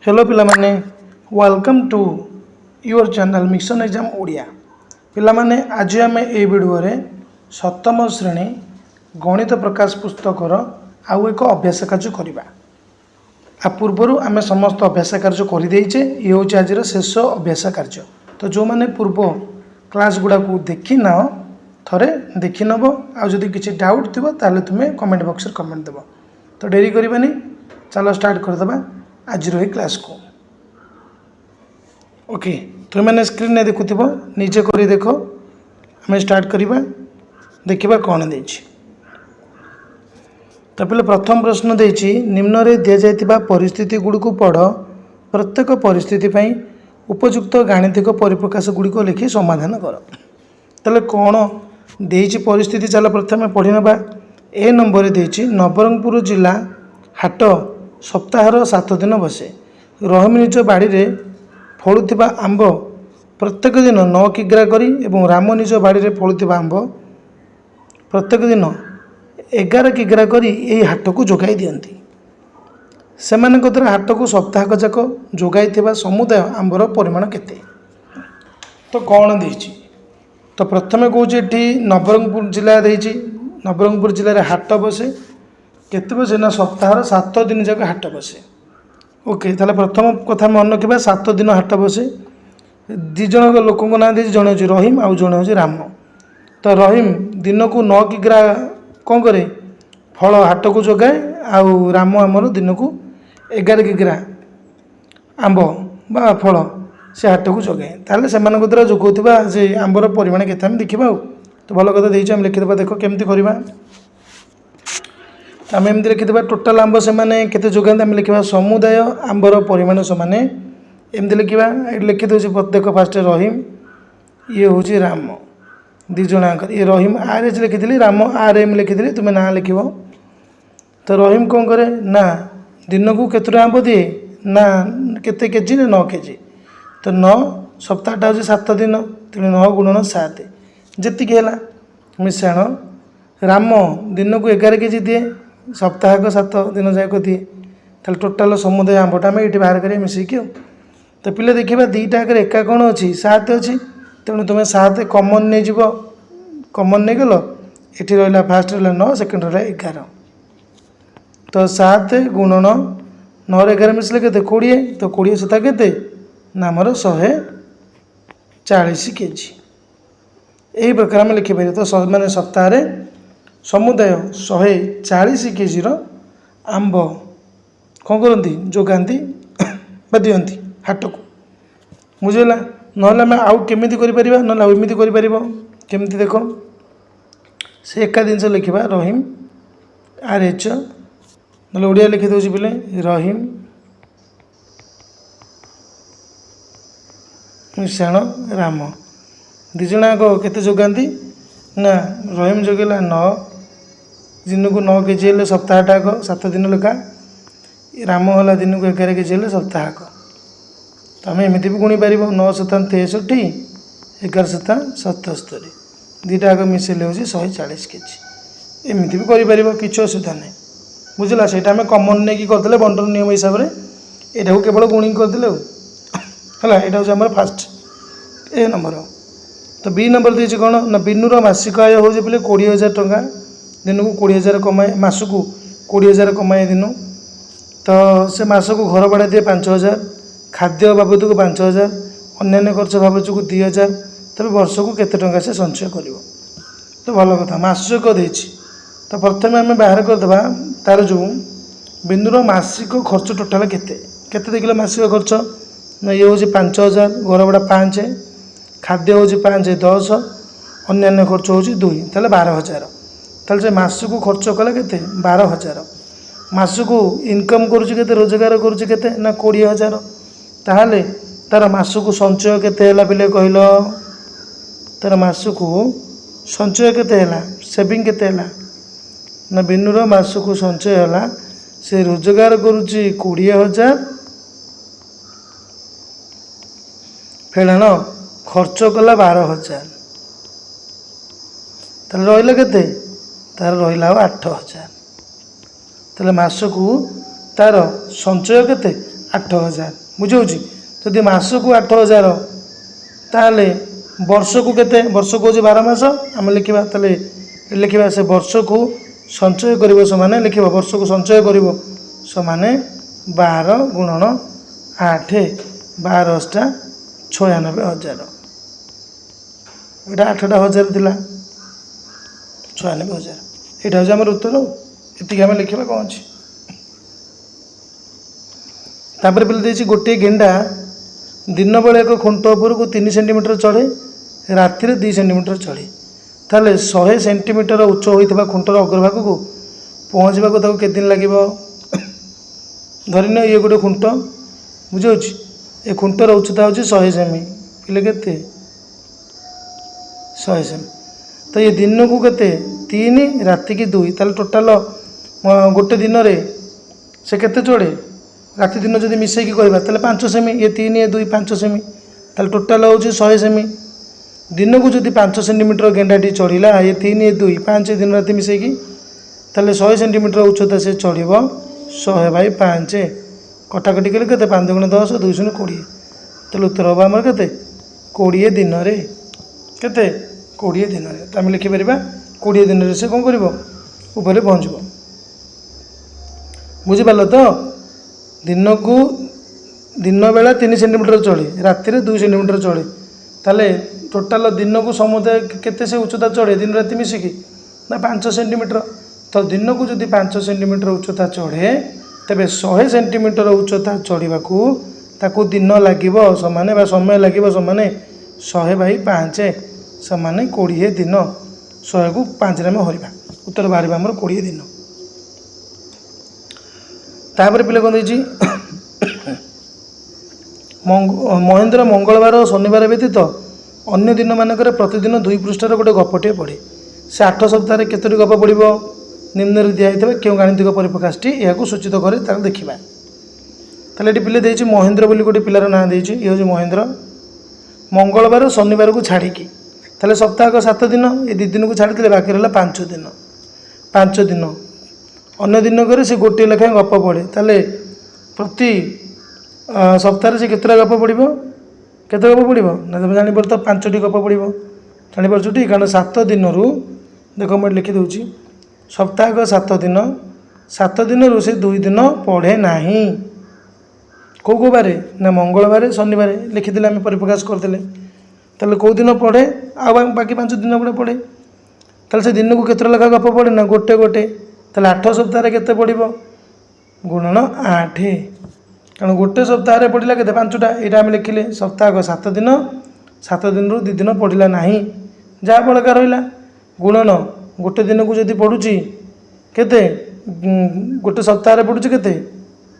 Hello पिला माने welcome to your channel mission exam Odia पिला माने आज आम ए वीडियो रे सप्तम श्रेणी गणित प्रकाश पुस्तकर आउ एक अभ्यास कार्य करवा आ पूर्वर आम समस्त अभ्यास कार्य करदेचे ये हूँ आज शेष अभ्यास कार्य तो जो मैंने पूर्व क्लास गुड़ा को देखी ना थरे देखी नब आदि किसी डाउट थी ताले तुम्हें कमेंट बॉक्स रे कमेंट देव तो डेरी करबानी चलो स्टार्ट करदे आज रही क्लास को ओके तुम मैंने स्क्रीन में देखुव निजे कर देख आम स्टार्ट करवा देखा कौन दे तो पहले प्रथम प्रश्न देछि निम्न रे दिया जायतिबा परिस्थिति गुड़ी को पढ़ प्रत्येक परिस्थिति पई उपयुक्त गाणितिक परिप्रकाश गुड़ी को लिखि समाधान कर तले कौन देछि परिस्थिति चल प्रथम पढ़ी नबा ए नंबर देछि नवरंगपुर जिला हाट सप्ताहर 7 दिन बसे रहीम निज बाड़ी रे फलुथिबा आंब प्रत्येक दिन 9 किग्रा करी एवं राम निज बाड़ी रे फलुथिबा आंब प्रत्येक दिन 11 किग्रा करी यही हाट को जोगाई दियंती सेमानक द्वारा हाट को सप्ताहक जाक जोगाई समुदाय आंबर परिमाण केते तो कौन देछि तो प्रथमे कहूँ ये नवरंगपुर जिला देछि नवरंगपुर जिले में हाट बसे केते बसे ना सप्ताह 7 दिन जाक हाट बसे ओके ताले प्रथम कथा मन रखा 7 दिन हाट बसे दी जन लोक ना दे जड़े हूँ रहीम आउ जड़े हूँ राम तो रहीम दिन को 9 किग्रा कौन करे फल हाट को जोगाए आउ राम आमर दिन को 11 किग्रा आंब बा फल से हाट को जोगाए ताले से द्वारा जोगौथिबा से आंबर परिमाण केते हम देखिबा तो भल कथा देछि हम लिखिदेबा देखो केमती करबा आम एमती लिखिदेबा टोटाल आंब से केते जोगाते आम लिखा समुदाय आंबर परिमाण समाने एमती लिखा ये लिखिदे प्रत्येक फास्ट रहीम ये हूँ राम दिज ये रहीम आर एच लिखी राम आर एम लिखी तुम्हें ना लिख तो रहीम कौन करे ना दिन को केतोटा आंब दिए ना केते केजी ना 9 केजी तो 9 सप्ताहटा हूँ 7 दिन तेणु 9 गुणन 7 जी है मिश्रण राम दिन को 11 केजी दिए सप्ताहक 7 दिन जाक दिए ताल टोटाल समुदाय आंबटा आम ये बाहर करें मिसिकी तो पिले देखा दुईटा आगे एका कौन अच्छी 7 अच्छी तेणु तुम्हें 7 कमन नहीं जीव कमन नहीं गल ये रहा फास्ट रहा 9 सेकेंड रहा 11 तो 7 गुणन 9 11 मिसले के 20 तो 20 सता के नामर 140 केजी यही प्रकार आम लिखिपर तो मैंने सप्ताह समुदाय 140 केजी आंब कौन करती जोगाती दियंती हाट को बुझेगा ना आउ केमी कर ना एमती करमती देख से एका जिनस लिखा रहीम आर एच ना ओडिया लिखिदे पे रहीम मिश्रण राम दिजणाक केते जोगाती ना रहीम जोगेला 9 दिन को 9 केजी हेल्ले सप्ताहटाक 7 दिन लेखा राम है दिन को 11 केजी हेल्ले सप्ताहक तो आम एमती भी गुणी पार 9 7 63 11 7 77 दुईटा आग मिसेले हूँ 140 केजी एमती भी कर किसी असुविधा नहीं बुझला से आम कमन नहीं करदे बंटन नियम हिसाब से यहाँ केवल गुणी करदे है यहाँ हूँ आम फास्ट ए नंबर तो बी नंबर देती कौन ना बिनुर मासिक आय हूँ बोले 20,000 टंका दिन को 20,000 कमाए मसकू 20,000 कमाए दिन तो से मसकू घर भड़ा दिए 5,000 खाद्य बाबद को 5,000 अन्य खर्च बाबद को 2,000 तब वर्ष को केते टंका से संचय कर तो भल कथा मासिक देछि तो प्रथम आम बाहर करदे तार जो बिंदुर मासिक खर्च टोटाल केते देखिले मासिक खर्च ना ये हूँ 5,000 घर भड़ा 5 खाद्य हूँ 5 10 अन्य खर्च हूँ 2 ताले 12,000 ताले से मासकू खर्च कले केते 12,000 मासकू इनकम करुचे रोजगार करुचे केते ना 20,000 ताहले तार मासकू संचय केते हैला पिले कहल तार मासकू संचय केते हैला सेविंग केते हैला ना बिनुर मासकू संचय हैला से रोजगार करुची 20,000 फेड़ाण खर्च कला 12,000 ताले रहिला केते तार रहिला 8,000 ताले मासकू तार संचय केते 8000 बुझाऊँ जदि मासक 8000 ताहले वर्ष को केते वर्ष को 12 मास आम लिखा ताले लिखा से वर्ष को संचय कर समाने लिखा वर्ष को संचय कर समाने 12 गुणन 8 12 अष्टा 96,000 यहाँ 8टा हजार थिला 96,000 यहाँ हूँ आम उत्तर ये आम लिखा कौन अच्छी तापर पे देखिए गोटे गेंडा दिन बेले एक खुंट उपर को 3 सेंटीमीटर चढ़े राति 2 सेंटीमीटर चढ़े ताले 100 सेंटीमीटर उच्च होता खुंटर अग्रभाग को पहुँचवाक के दिन लगे धरन ये गोटे खुंट बुझे ये खुंटर उच्चता हूँ 100 सेमी पिले के 100 सेमी तो ये दिन को केते 3 राति की 2 ताले टोटाल गोटे दिन रे से केते चढ़े राति दिन जब मिसेकी कहवा ताले 5 सेमी ये 3 ये 2 5 सेमी ताले टोटाल हूँ 100 सेमी दिन को जब 5 सेंटीमीटर गेंडाटी चढ़ला ये 3 ये 2 5 दिन राति मिसेकी ताले 100 सेंटीमीटर उच्चता से चढ़ 100/5 कटाकटी कले के 5 × 10 2 × 20 ताले उत्तर हम आमर के 20 दिन रे केते 20 दिन रे तो आम लिखिपर 20 दिन रे से कौन कर ऊपर पहुँच बुझिपार तो दिन को दिन बेला 3 सेंटीमीटर चढ़े राति 2 सेंटीमीटर चढ़े ताले टोटाल दिन को समुदाय केते से उच्चता चढ़े दिन राति मिसिकी ना 5 सेंटीमीटर तो दिन को जब 5 सेंटीमीटर उच्चता चढ़े तेरे 100 सेंटीमीटर उच्चता चढ़ा ताकू दिन लगे समाने समय लगे समाने 100/5 समाने 20 दिन 100 को 5 रे हरवा उत्तर बाहर आमर 20 दिन तापर पिले कौन देखिए महेंद्र मंगलवार और शनिवार व्यतीत अन्य दिन मानक प्रतिदिन 2 पृष्ठार गोटे गपटे पढ़े से 8 सप्ताह केतोटी गप पढ़ निम्न दिखाई क्यों गाणितिक परिप्रकाशटी यह सूचित करे देखा ताले ये पिले देछि महेंद्र बोली गोटे पिलार ना देछि ये हूँ महेंद्र मंगलवार शनिवार को छाड़िकी ताले सप्ताह 7 दिन ये 2 दिन को छाड़ी बाकी रहा 5 दिन 5 दिन अन्य दिन करे से गोटे लेखाएं गप पढ़े ताले प्रति सप्ताह से केतटा गप पढ़ केते गप पढ़ ना तुम जापर तो 5टी गप पढ़ जापारछुटी कारण 7 दिन रु देख मैं लिखि दूची सप्ताह 7 दिन 7 दिन रु से 2 दिन पढ़े नहीं कौ बारे ना मंगलवार शनिवार लिखिदे आम परिप्रकाश करते ताले कौ दिन पढ़े आ बाकी 5 दिन गुड़े पढ़े ताले से दिन को केतटा लेखा गप पढ़े ना गोटे गोटे ताले 8 सप्ताह केते पढ़ गुणन 8 कारण गोटे सप्ताह पढ़ला के 5टा यहाँ आम लिखिले सप्ताह 7 दिन 7 दिन रु 2 दिन पढ़ला ना जहाँ बड़का रहा गुणन गोटे दिन को जब पढ़ुची केते गोटे सप्ताह पढ़ुची केते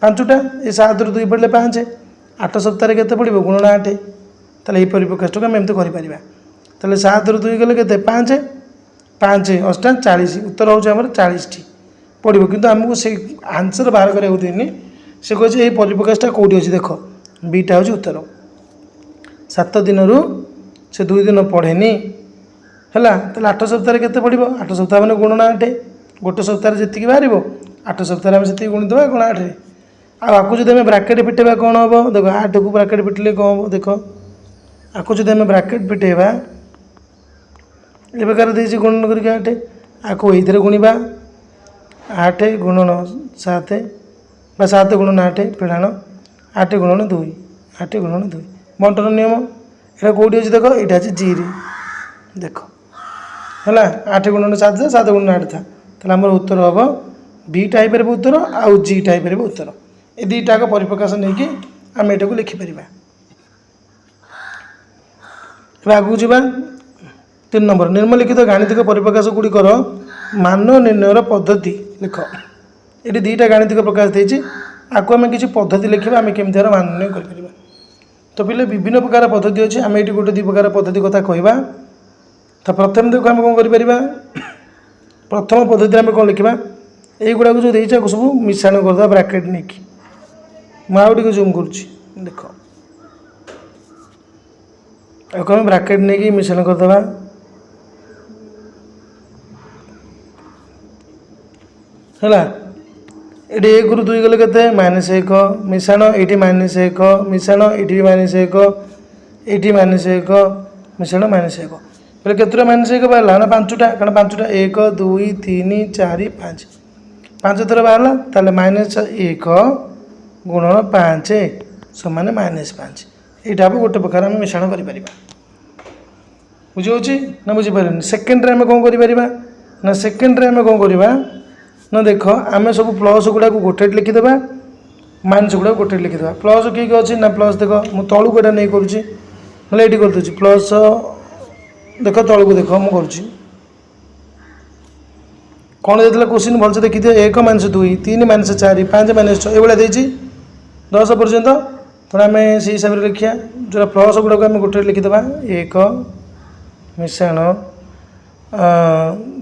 5टा ये 7 रु 2 पढ़ले 5 8 सप्ताह केते पढ़ गुणन 8 ताले ये परिप्रकाश को आम एमती कर 7 रु 2 गले के 5 5 8 40 उत्तर हूँ आम 40टी पढ़ो किंतु आमको से आंसर बाहर करा देनी से कहे ये परिप्रकाशटा कौटी अच्छी देख बीटा हूँ उत्तर 7 दिन रु से 2 दिन पढ़ेनी है 8 सप्ताह केते पढ़ 8 सप्ताह मैंने गुणन 8 गोटे सप्ताह जी बाहर 8 सप्ताह आम से गुणिदेवा गुण 8 आपको जब आम ब्राकेट फिटेबा कौन हम देख 8 को ब्राकेट फिटिले कौन हम देख आपको जब आम ब्राकेट फिटेबा ये प्रकार देसी गुणन करके 8 आपको ये गुणवा 8 गुणन 7 बा 7 गुणन 8 फेड़ाण 8 गुणन 2 8 गुणन 2 बंटन नियम यहाँ कौटी अच्छी देख यहाँ अच्छे जी रे देख है 8 गुणन 7 था 7 गुणन 8 था ताहले आम उत्तर हम बी टाइप उत्तर आउ जी टाइप उत्तर ये दुईटाक परिप्रकाश नहीं कि आम यहाँ को लिखिपर आगू जा 3 नंबर निम्नलिखित गाणितिक परिप्रकाश गुड़िकर मान निर्णयर पद्धति लिख ये 2टा गाणितिक प्रकाश देती आपको आम किसी पद्धति लिखा आम केमी मान निर्णय कर तो पिले विभिन्न प्रकार पद्धति अच्छी आम ये गोटे 2 प्रकार पद्धति कथा कहवा तो प्रथम देखो आम कौन कर प्रथम पद्धति आम कौन लिखा युवा जो देख सब मिश्रण करदे ब्राकेट नहीं कि मुझे जूम कर देख आम ब्राकेट नहीं मिश्रण करदे है ଏଠି 1 ରୁ 2 ଗଲେ କେତେ -1 ମିଶାଣ ଏଇଠି -1 ମିଶାଣ ଏଇଠି ବି -1 ଏଇଠି -1 ମିଶାଣ -1 ବୋଲେ କେତେଟା -1 ବାହାରିଲା ନା 5ଟା କାରଣ 5ଟା 1 2 3 4 5 5 ଥର ବାହାରିଲା ତାହେଲେ -1 ଗୁଣନ 5 ସମାନ -5 ଏଇଟା ହେବ ଗୋଟେ ପ୍ରକାର ଆମେ ମିଶାଣ କରିପାରିବା। ବୁଝିହେଉଛି ନା ବୁଝିପାରିଲନି? ସେକେଣ୍ଡରେ ଆମେ କ'ଣ କରିପାରିବା ନା ସେକେଣ୍ଡରେ ଆମେ କ'ଣ କରିବା ନା ଦେଖ ଆମେ ସବୁ ପ୍ଲସ୍ ଗୁଡ଼ାକୁ ଗୋଟେ ଲେଖିଦେବା ମାଇନସ୍ ଗୁଡ଼ାକୁ ଗୋଟେ ଲେଖିଦେବା। ପ୍ଲସ୍ କିଏ କିଏ ଅଛି ନା ପ୍ଲସ୍ ଦେଖ ମୁଁ ତଳକୁ ଏଇଟା ନେଇ କରୁଛି ନହେଲେ ଏଇଠି କରିଦେଉଛି ପ୍ଲସ୍ ଦେଖ ତଳକୁ ଦେଖ ମୁଁ କରୁଛି କ'ଣ ଦେଇଥିଲା କୋଶ୍ଚିନ୍ ଭଲସେ ଦେଖିଦିଅ 1 - 2 3 - 4 5 - 6 ଏଇଭଳିଆ ଦେଇଛି 10 ପର୍ଯ୍ୟନ୍ତ। ତେଣୁ ଆମେ ସେଇ ହିସାବରେ ଲେଖିବା ଯେଉଁଟା ପ୍ଲସ୍ ଗୁଡ଼ାକୁ ଆମେ ଗୋଟେ ଲେଖିଦେବା 1 ମିଶାଣ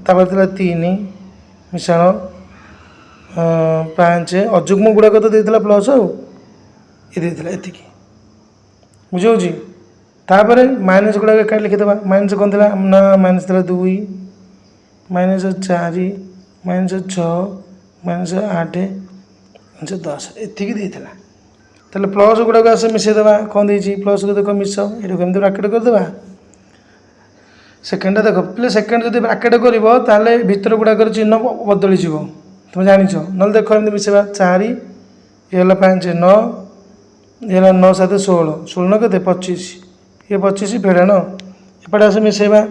ତାପରେ ଥିଲା 3 ମିଶାଣ 5 ଅଯୁଗ୍ମ ଗୁଡ଼ାକ ତ ଦେଇଥିଲା ପ୍ଲସ୍ ଆଉ ଏ ଦେଇଥିଲା ଏତିକି ବୁଝିହେଉଛି। ତାପରେ ମାଇନସ୍ ଗୁଡ଼ାକ ଏକାଠି ଲେଖିଦେବା ମାଇନସ୍ କ'ଣ ଥିଲା ନା ମାଇନସ୍ ଥିଲା 2 -4 -6 -8 -10 ଏତିକି ଦେଇଥିଲା। ତାହେଲେ ପ୍ଲସ୍ ଗୁଡ଼ାକ ଆସେ ମିଶାଇଦେବା କ'ଣ ଦେଇଛି ପ୍ଲସ୍କୁ ଦେଖ ମିଶ ଏଇଟାକୁ ଏମିତି ବ୍ରାକେଟ୍ କରିଦେବା। ସେକେଣ୍ଡଟା ଦେଖ ପିଲେ ସେକେଣ୍ଡ ଯଦି ବ୍ରାକେଟ୍ କରିବ ତାହେଲେ ଭିତର ଗୁଡ଼ାକର ଚିହ୍ନ ବଦଳିଯିବ ତୁମେ ଜାଣିଛ। ନହେଲେ ଦେଖ ଏମିତି ମିଶାଇବା 4 ଇଏ ହେଲା 5 9 ଇଏ ହେଲା 9 7 16 16 କେତେ 25 ଇଏ 25 ଫେଡ଼ାଣ ଏପଟେ ଆସ ମିଶାଇବା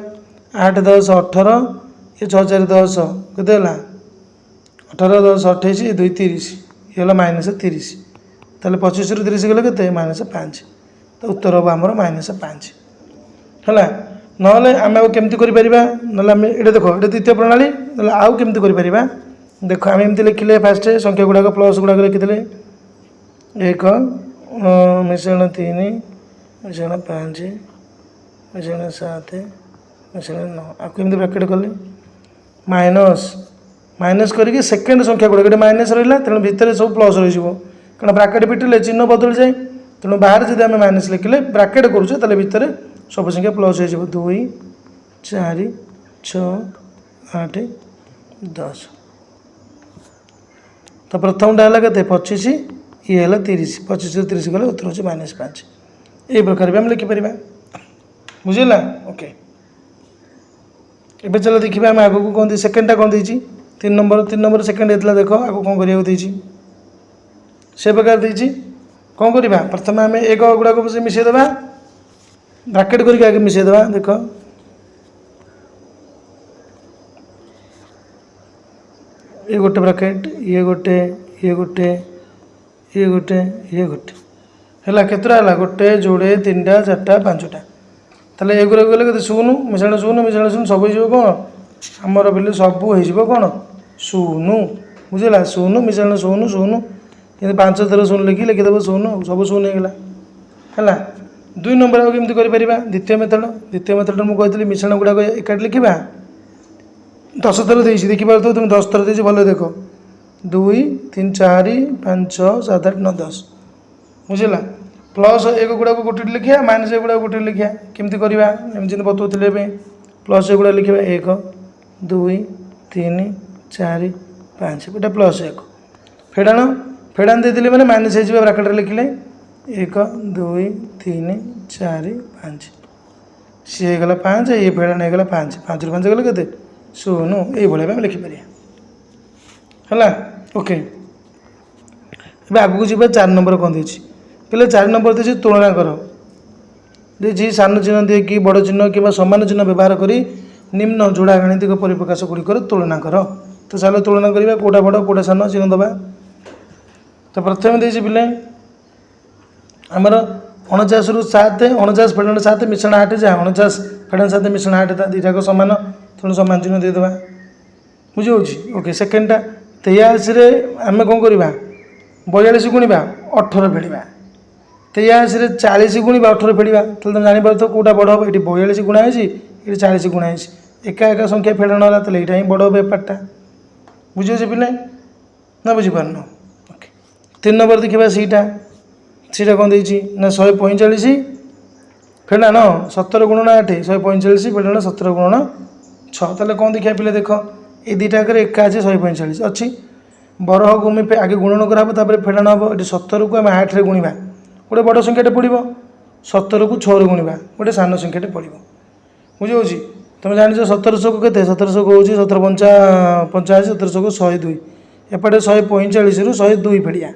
8 10 18 ଇଏ 6 4 10 କେତେ ହେଲା 18 10 28 ଇଏ 2 30 ଇଏ ହେଲା -30 ତାହେଲେ 25 ରୁ 30 ଗଲେ କେତେ -5 ତ ଉତ୍ତର ହେବ ଆମର -5 ହେଲା। ନହେଲେ ଆମେ ଆଉ କେମିତି କରିପାରିବା ନହେଲେ ଆମେ ଏଇଟା ଦେଖ ଏଇଟା ଦ୍ୱିତୀୟ ପ୍ରଣାଳୀ ନହେଲେ ଆଉ କେମିତି କରିପାରିବା ଦେଖ ଆମେ ଏମିତି ଲେଖିଲେ ଫାଷ୍ଟ ସଂଖ୍ୟା ଗୁଡ଼ାକ ପ୍ଲସ୍ ଗୁଡ଼ାକ ଲେଖିଦେଲେ 1 ମିଶାଣ 3 ମିଶାଣ 5 ମିଶାଣ 7 ମିଶାଣ 9 ଆକୁ ଏମିତି ବ୍ରାକେଟ୍ କଲେ ମାଇନସ୍ କରିକି ସେକେଣ୍ଡ ସଂଖ୍ୟା ଗୁଡ଼ାକ ଏଠି ମାଇନସ୍ ରହିଲା ତେଣୁ ଭିତରେ ସବୁ ପ୍ଲସ୍ ରହିଯିବ କାରଣ ବ୍ରାକେଟ୍ ଫିଟିଲେ ଚିହ୍ନ ବଦଳିଯାଏ ତେଣୁ ବାହାରେ ଯଦି ଆମେ ମାଇନସ୍ ଲେଖିଲେ ବ୍ରାକେଟ୍ କରୁଛେ ତାହେଲେ ଭିତରେ ସବୁ ସଂଖ୍ୟା ପ୍ଲସ୍ ହେଇଯିବ 2 4 6 8 10 ତ ପ୍ରଥମଟା ହେଲା କେତେ 25 ଇଏ ହେଲା 30 25 ରୁ 30 ଗଲେ ଉତ୍ତର ହେଉଛି -5 এই ପ୍ରକାର ବି ଆମେ ଲେଖିପାରିବା ବୁଝିଲା। ଓକେ ଏବେ ଚାଲ ଦେଖିବା ଆମେ ଆଗକୁ କ'ଣ ଦେଇଛି ସେକେଣ୍ଡଟା କ'ଣ ଦେଇଛି 3 ନମ୍ବର ସେକେଣ୍ଡ ହେଇଥିଲା ଦେଖ ଆଗକୁ କ'ଣ କରିବାକୁ ଦେଇଛି ସେ ପ୍ରକାର ଦେଇଛି କ'ଣ କରିବା ପ୍ରଥମେ ଆମେ 1 ଗୁଡ଼ାକୁ ମିଶାଇଦେବା ବ୍ରାକେଟ୍ କରିକି ଆଗେ ମିଶାଇଦେବା ଦେଖ ये गोटे ब्राकेट ये गोटे ये गोटे ये गोटे ये गोटे है केतटा है गोटे जोड़े 3टा 4टा 5टा ताले एगुरा गले के 0 मिशाण 0 मिशाण 0 सब हो कौन आमर बोले सब हो कौन 0 बुझेगा 0 मिशाण 0 0 कि 5 थर 0 लिखिदेव 0 सब 0 होगा है 2 नंबर आगे कमी कर द्वितीय मेथड मुझे मिश्रण गुड़ाक एकाठी लिखा 10 थर देखिपार तुम 10 थर दे भले देख 2 3 4 5 6 7 8 9 10 बुझेगा प्लस एक गुड़ाक गोटे लिखा माइनस एक गुड़ाक गोटे लिखा केमती करवा जमी बतौले प्लस एगुड़ा लिखा 1 2 3 4 5 एटा प्लस 1 फेड़ाण देदेली मैंने माइनस हो ब्राकेट लिखिले 1 2 3 4 5 सी होगा 5 ये फेड़ाण होगा 5 5 रू 5 गले के 0 ये लिखिपर है ओके अब आगू जी 4 नंबर कौन देखिए पहले 4 नंबर देखिए तुलना कर देखिए सान चिन्ह देखिए बड़ चिन्ह कि सामान चिन्ह व्यवहार कर निम्न जोड़ा गाणितिक परिप्रकाश गुड़िकर तुलना कर तो चलो तुलना करवा कौटा बड़ कौटा सान चिन्ह दबा तो प्रथम देखिए पिले आमर 49 रू 7 49 फेड़ाण 7 मिश्रण 8 जहाँ 49 फेड़ाण 7 मिश्रण 8 था दुईटाक सामान तेणु सामान चिन्ह देदेबा बुझे ओके सेकेंडटा 83 आम कौन करवा 42 गुणा 18 फेड़ा 83 40 गुणा 18 फेड़ा तो तुम जापर तो कौटा बड़ हम ये 42 गुणा है ये 40 गुणा है एका एका संख्या फेड़ाण है तो यहाँ बड़ बेपारटा बुझे पिले ना बुझीपार ओके 3 नंबर देखा सीटा कौन देखिए ना 145 फेड़ाण 17 गुणन 8 145 फेड़ाण 17 गुणन 6 ताले कौन देखा पिले देख ये दुईटा एका अच्छे 145 अच्छी बरह गुमी आगे गुणन कराब फेड़ाण हम ये 17 को आम 8 रे गुणा गोटे बड़ संख्याटे पड़ो 17 को 6 रे गुणा गोटे सान संख्याटे पड़ो बुझे तुम जान 1700 को केते 1700 को हूँ 17 पंचा 85 1700 को 102 एपटे 145 रु 102 फेड़िया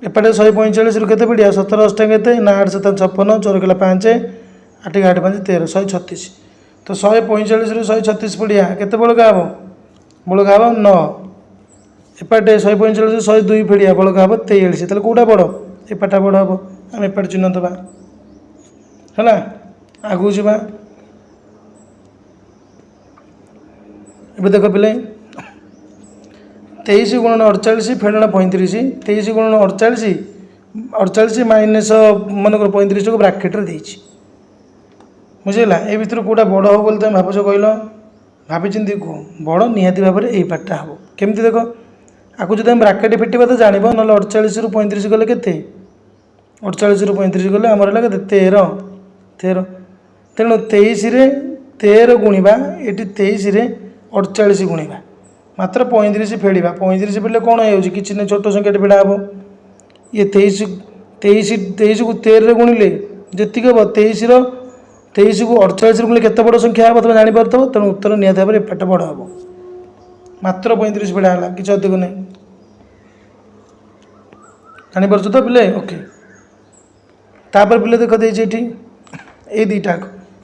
एपटे 145 रु केते फेड़िया 17 अष्टा केते ना 8 7 56 4 किला 5 8 8 5 13 136 तो 145 रु 136 फेड़िया केते बड़का हम बड़का हम 9 एपटे 145 रु 102 फेड़िया बड़का हम 43 ताले कोटा बड़ एपटा बड़ हम आम एपटे चिन्ह दबा है आगू जा ए देख पे 23 गुणन 48 फेड़ाण 35 23 गुणन 48 48 माइनस मनकर 35 को ब्राकेट्रे देती बुझेगा ए भर कौटा बड़ हो बोली तुम भावुच कहल भाई चिंती कह बड़ निहाती भाव में यही पार्टा हम केमती देख आपको जो ब्राकेट फिटिबा तो जान ना 48 रु 35 गले के 48 रु 35 गले आमर है 13 13 तेणु 23 13 गुणा ये 23 48 गुणा मात्र 35 फेड़ा 35 फेड़े कौन हो कि छोट संख्या फेड़ा हम ये 23 23 को 13 गुणिले जी हम 23 को 48 गुणिले केते बड़ संख्या हम तुम जापर तेणु उत्तर निहत भाव में एपट बड़ हम मात्र 35 फेड़ा है कि अधिक नहीं जापर तो पिले ओके तापर पिले देख देती ये दुईटा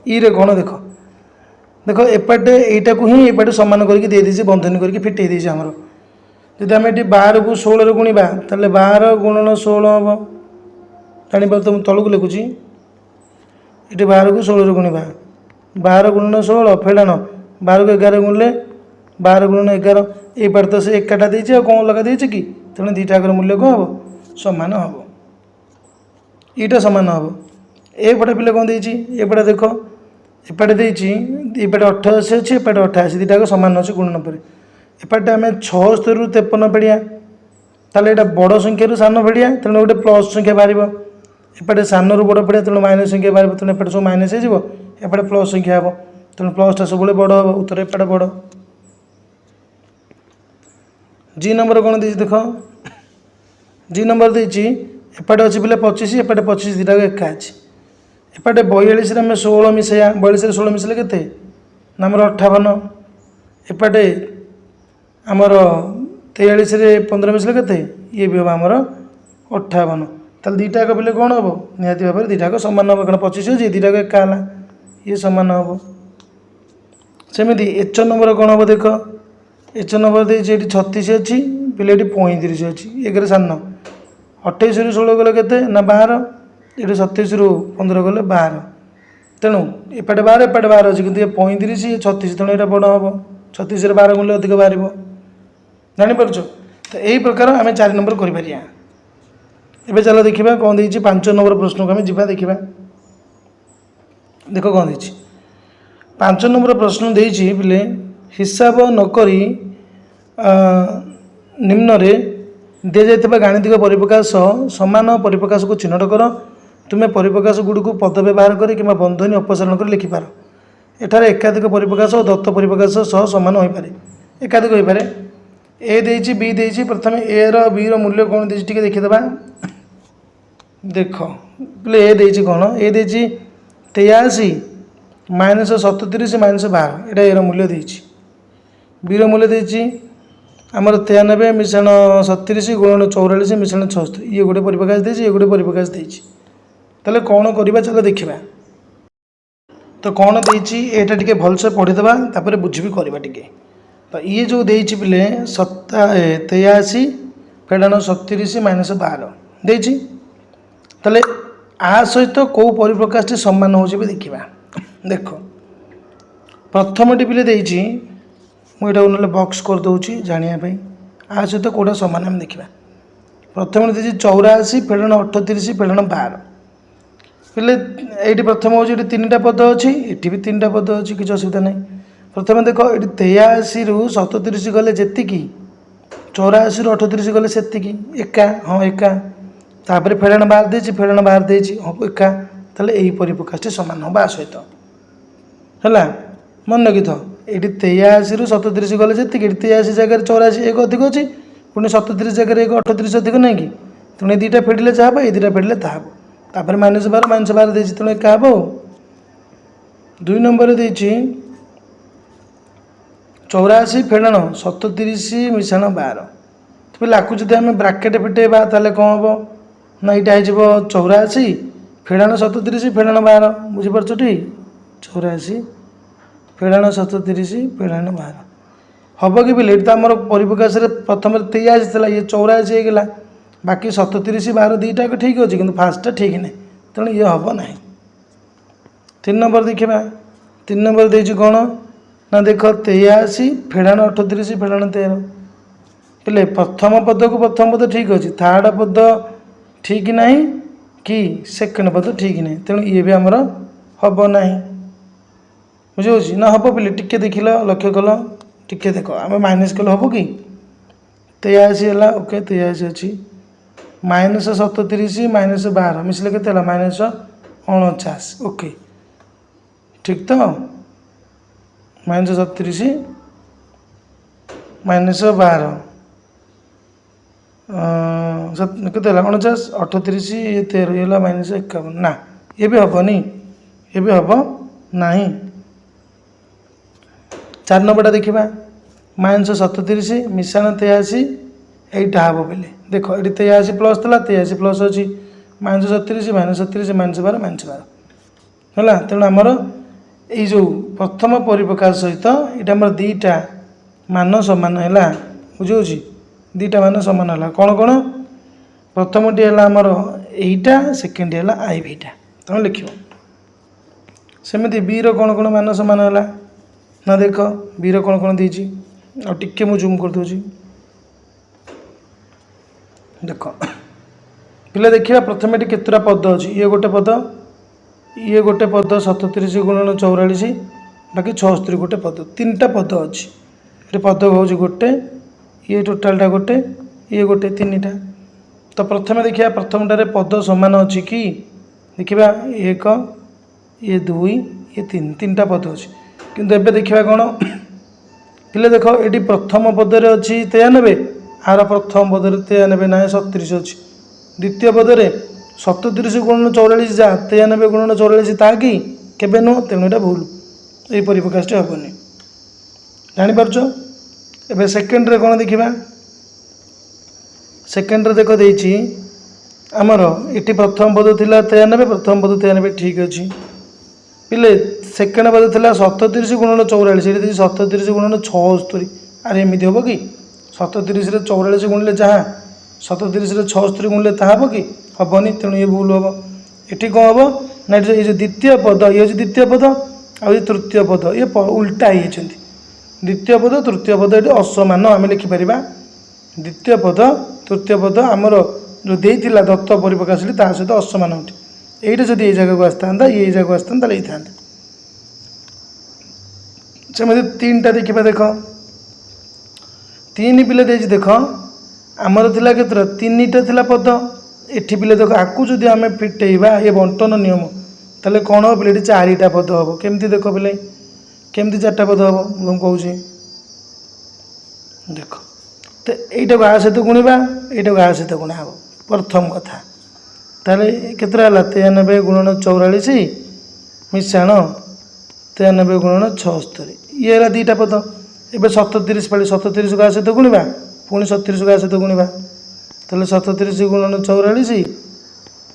रे कौन देख देख एपटे यहीटा को ही एपटे सामान करके देदेसी बंधनी करके फिटे देसी आमर जब आम ये 12 को 16 गुणा ताले 12 गुणन 16 हम जापर तो तलू लिखुची ये 12 को 16 गुणा 12 गुणन 16 फेड़ाण 12 को 11 गुणले 12 गुणन 11 ये पार तो से एकाटा देती कौन लगा देती कि तेणु दुईटाकर मूल्य कौन हम सामान हम यहीटा सामान हम एपटे पिले कौन देती एपटे देख एपटे देती एपटे 88 अच्छे एपटे 88 दुईटाक सामान अच्छे गुणन पर एपटे आम 76 रु 53 फेड़िया ताले यहाँ बड़ संख्या सान फेड़िया तेणु गोटे प्लस संख्या बाहर एपटे सान रु बड़ फेड़िया तेणु माइनस संख्या बाहर तेणु एपटे सब माइनस होपटे प्लस संख्या हम तेणु प्लसटा सब बड़ हम उत्तर एपटे बड़ जी नंबर कौन देती देख जी नंबर देती एपटे अच्छी पे 25 एपटे 25 दुईटाक एका अच्छी एपटे 42 आम 16 मिसैया 42 16 मिसले के आमर 58 एपटे आमर 43 15 मिसले के ये भी हम आमर 58 ताल दुईटाक पिले कौन हम निहाती भाव में दुईटाक सामान हम कारण 25 अच्छे दुईटाक एका ये सामान हम सेमती एच नंबर कौन हम देख एच नंबर देती 36 अच्छी पिले 35 अच्छी एक सान 28 रु 16 गले के ना 12 ये 27 रु 15 गले 12 तेणु एपटे 12 एपटे 12 अच्छी कि 35 ये 36 तेणु यहाँ बड़ हम 36 12 गुणले अधिक बाहर जापर तो यही प्रकार आम 4 नंबर कर एबे चलो देखा कौन देती 5 नंबर प्रश्न को आम जा देखा देख कौन देती 5 नंबर प्रश्न देती पिले हिसाब नक निम्न रे दि जाइथिबा गाणितिक परिप्रकाश समान परिप्रकाश को चिन्हट कर तुम्हें परिप्रकाश गुड़ी को पद व्यवहार कर कि बंधनी अपसारण कर लिखिपार एठार एकाधिक परिप्रकाश और दत्त परिप्रकाश सह सामान हो पारे एकाधिक हो पारे ए देछि बी देछि प्रथम ए रो बी रो मूल्य कौन देछि टिके देखिदबा देख बोले ए देछि कौन ए देछि 83 माइनस 37 माइनस 12 एटा ए रो मूल्य देछि बी रो मूल्य देछि आमर 93 मिश्रण 37 गुणन 44 मिश्रण 76 ये गोटे परिप्रकाश देछि ये गोटे परिप्रकाश देछि ताले कौन करबा चलो देखिबा तो कौन देछि एटा टिके भलसे पढ़िदबा तापर बुझी भी करबा टिके तो ये जो देछि पिले 83 फेड़ाण 37 माइनस 12 देछि ताले आ सहित कौ परिप्रकाश सम्मान हो देखा देख प्रथम टिपिले देछि मुझे ना बक्स करदे जानापी आ सहित कौटा सामान आम देखा प्रथम देछि 84 फेड़ाण 38 फेड़ाण 12 पे ये प्रथम हूँ ये 3टा पद अच्छी ये भी 3टा पद अच्छी किसी असुविधा नहीं प्रथम देख ये 83 रु 37 गले जी 84 रु 38 गले से एका हाँ एका तापर फेड़ाण बाहर देछि फेड़ाण बाहर देछि हाँ एका ताले यही परिप्रकाश सामान हम आ सहित है मन रखी ये 83 रु 37 गले जी 83 जगह 84 एक अधिक अच्छी पुणी 37 जगह एक 38 अधिक नहीं कि तेणु ये दुटा फेडिले जहाँ हे ये दुटा फेडिले ताप तापर -12 देती तेणु क्या हे 2 नंबर देती 84 फेड़ाण 37 मिशाण 12 तो लाकू जब आम ब्राकेट फिटेबा ताले कौन हम ना यहाँ हो 84 फेड़ाण 37 फेड़ाण 12 बुझीपारछटी 84 फेड़ाण 37 फेड़ाण 12 हम कि बिल ये आम परिप्रकाश प्रथम 83 था ये 84 होगा बाकी 37 12 दुईटा ठीक अच्छे कि फास्टा ठीक नहीं तेणु ये हम ना 3 नंबर देखा 3 नंबर देती कौन ना देख 83 फेड़ाण 38 फेड़ाण 13 पे प्रथम पद को प्रथम पद ठीक अच्छे थार्ड पद ठीक नहीं कि सेकेंड पद ठीक नहीं तेणु ये भी आमर हम ना बुझे ना हम पे टिके देख लक्ष्य कल टिके देख आम माइनस कल हम कि 83 है ओके 83 अच्छी -37 -12 मिसले के -49 ओके ठीक तो -37 -12 केते 49 38 ये 13 ये -51 ना ये भी हेनी ये भी हम ना 4 नंबरटा देखा -37 मिशाण 83 यहीटा हम बोले देख ये 83 प्लस था 83 प्लस अच्छी -37 -37 -12 -12 है तेणु आमर ये जो प्रथम परिप्रकाश सहित ये आम दुईटा मान सामान है बुझे दुईटा मान सामान है कौन कौन प्रथमटी है आमर यहीटा सेकेंड है आई भीटा तुम लिख सेमती बी कौन कौन मान सामान है ना देख बी कौन कौन देती आ टिके मु जूम कर दूँ देख पिला देखा प्रथम ये केतटा पद अच्छी ये गोटे पद 37 गुणन 44 बाकी 76 गोटे पद 3टा पद अच्छी ये पद हूँ गोटे ये टोटालटा गोटे ये गोटे 3टा तो प्रथम देखिए प्रथमटार पद सामान अच्छी कि देखा 1 ये 2 ये 3टा पद अच्छी किंतु एबे देखा कौन पिले देख ये प्रथम पदरे अच्छी 93 आर प्रथम पदरे 93 ना 37 अच्छी द्वितीय पदरे 37 गुणन 44 जा 93 गुणन 44 ता कि केबे नुह तेणु यहाँ भूल ये परिप्रकाशटी हेनी जापार एवं सेकेंड रे कौन देखा सेकेंड रे देख देती आमर ये प्रथम पद थी 93 प्रथम पद 93 ठीक अच्छे पिले सेकेंड पद थी 37 गुणन 44 ये 37 गुणन 76 अरे एमती हम कि 37 44 गुणिले जहाँ 37 76 गुणिले ता हम कि हेनी तेणु ये भूल हम ये कौन हम ना ये जो द्वितीय पद ये हूँ द्वितीय पद आ तृतीय पद ये उल्टा ही द्वितीय पद तृतीय पद ये असमान आम लिखिपर द्वितीय पद तृतीय पद आमर जो देता दत्त परिप्रकाश ता सहित असमान उठे यहीटा जब ये जगह को आसता ये जगह आसता था सेमती 3टा देखा देख 3 पिले देख आमर थिला केतर 3टा थिला पद एठी पिले देख आकु जदि आम फिटेबा ये बंटन नियम ताले कौन हम पिले 4टा पद हम केमती देख पिले केमती 4टा पद हम मुझे कहूँ देख तो यहीटा को आ सहित गुणा यहीटा को आ सहित गुणा हम प्रथम कथा ताले केतरा 93 गुणन 44 मिशाण 93 गुणन 76 ये है 2टा पद एवं 37 पाली 37 को आ सहित गुणा पुणी 37 को आ सहित गुणा ताले 37 गुणन 44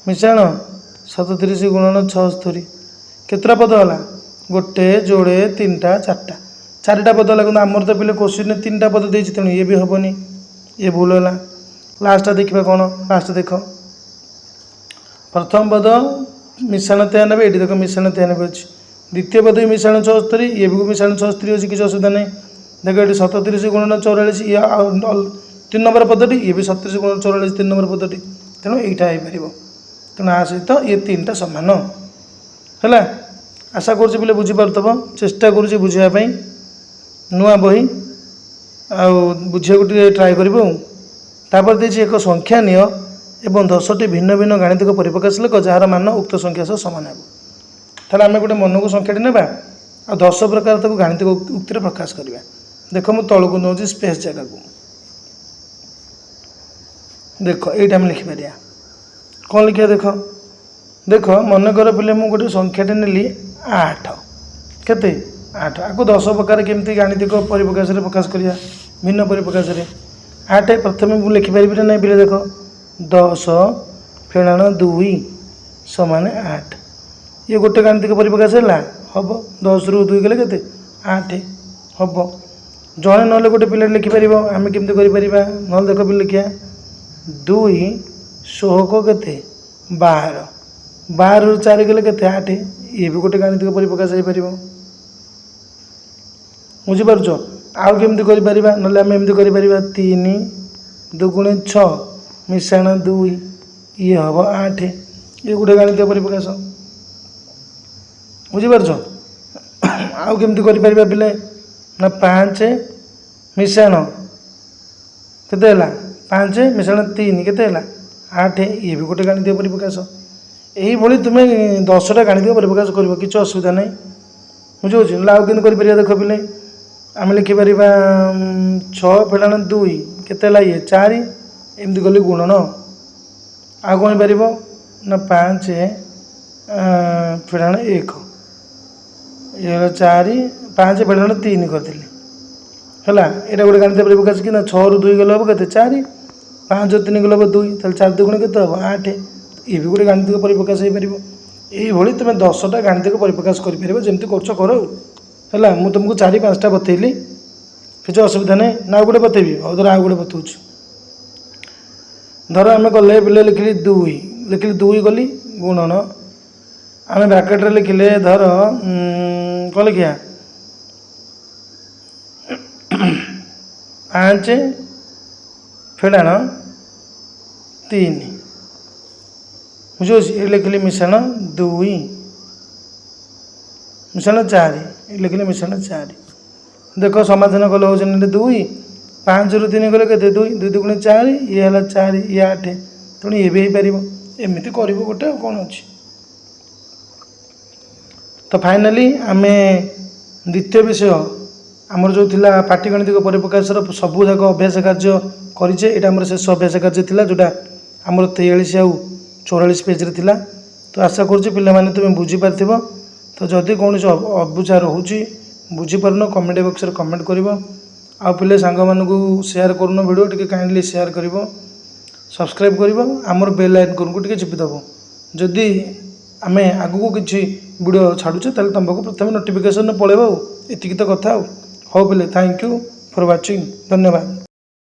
मिशाण 37 गुणन 76 केतरा पद है गोटे जोड़े 3टा 4टा पद है आमर तो पे क्वेश्चन 3टा पद देती तेणु ये भी हेनी ये भूल है लास्ट देखा कौन लास्ट देख प्रथम पद मिशाण 93 ये देख मिशाण 93 अच्छी द्वितीय पद भी मिशाण 76 ये भी मिशाण 76 अच्छी किसी असुविधा नहीं देख ये 37 गुणन 44 ये 3 नंबर पदटी ये भी 37 गुणन 44 3 नंबर पदटी तेणु यहाँ हो पार तेणु आ सहित ये 3टा सामान है आशा करुँच बोले बुझीपार चेष्टा करुँच बुझापी नुआ बही बुझे ट्राए कर देती एक संख्या निय एवं 10टी भिन्न भिन्न गाणितिक परिप्रकाश लेख जार मान उक्त संख्या सह सामान हो ताले आम गोटे मन को संख्याटी ना आ 10 प्रकार तक गाणितिक उक्ति प्रकाश करवा देख मुझे तौक नौ स्पेस जगह को देख ये आम लिखिपर कौन लिखा देख देख मनकर पिले मुझे गोटे संख्याटे नेली 8 केते 8 आपको 10 प्रकार केमती गाणितिक परिप्रकाश प्रकाश करिया भिन्न परिप्रकाश 8 प्रथम मुझे लिखिपारि ना नहीं पिले देख 10 फेणाण 2 समान 8 ये गोटे गाणितिक परिप्रकाश है हम 10 रु 2 गले के 8 हम जड़े ना गोटे पिला लिखिपर आम केमती कर ना देख पिले लिखिया 2 16 के 12 12 रु 4 गले के 8 ये भी गोटे गाणितिक परिप्रकाश हो पार बुझीपार आउ केमती कर ना आम एमती कर 3 2 6 मिशाण 2 ये हम 8 ये गोटे गाणितिक परिप्रकाश बुझीपार आउ केमती कर पिले ना 5 मिशाण के 5 मिशाण 3 के 8 ये भी गोटे गाणितिक परिप्रकाश यही तुम्हें 10टा गाणितिक परिप्रकाश कर कि असुविधा नहीं बुझे ना आउ केमती कर देख पिले आम लिखिपर 6 फेणाण 2 के 4 एमती गली गुणन आ कौन पार ना 5 फेणाण 1 ये 4 5 फेणाण 3 करी है यहाँ गोटे गाणितिक परिप्रकाश कि ना 6 रु 2 गले हम के 4 5 3 गले हम 2 ताल 4 2 के 8 ये भी गोटे गाणितिक परिप्रकाश हो पार यही तुम्हें 10टा गाणितिक परिप्रकाश करमती कर है मुझे तुमको 4-5टा बतैली किसी असुविधा नहीं ना गोटे बतेबी और धर आउ गोटे बताऊँ धर आम गले पिले लिखिली 2 गली गुणन आम ब्राकेट लिखिले धर कौन लिखिया 5 फेणाण 3 बुझे ये लिखिली मिशाण 2 मिशाण 4 ये लिखिले मिशाण 4 देख समाधान कल हो 2 5 रु 3 गले के 2 2 2 4 ये है 4 ये 8 तेणु ये भी हो पार एमती कर गोटे कौन अच्छी तो फाइनाली आम द्वितीय विषय आमर जो थिला पाटिगणितिक परिप्रकाशर सबू जाक अभ्यास कार्य करें यहाँ शेष अभ्यास कार्य था जोटा आमर 43 आउ 44 पेज थिला तो आशा करुँच पे तुम्हें बुझीपार तो जदि कौन अबुझा रोचे बुझीपारन कमेंट बॉक्स में कमेंट कर आ पे सांग मानू शेयर करूँ वीडियो टी काइंडली शेयर कर सब्सक्राइब कर आमर बेल आइकन को टी चिपिदेव जदि आम आगू किसी वीडियो छाड़ुचे तुमको प्रथम नोटिफिकेशन पड़ेगा ये तो कथा हो पे थैंक यू फॉर वाचिंग धन्यवाद।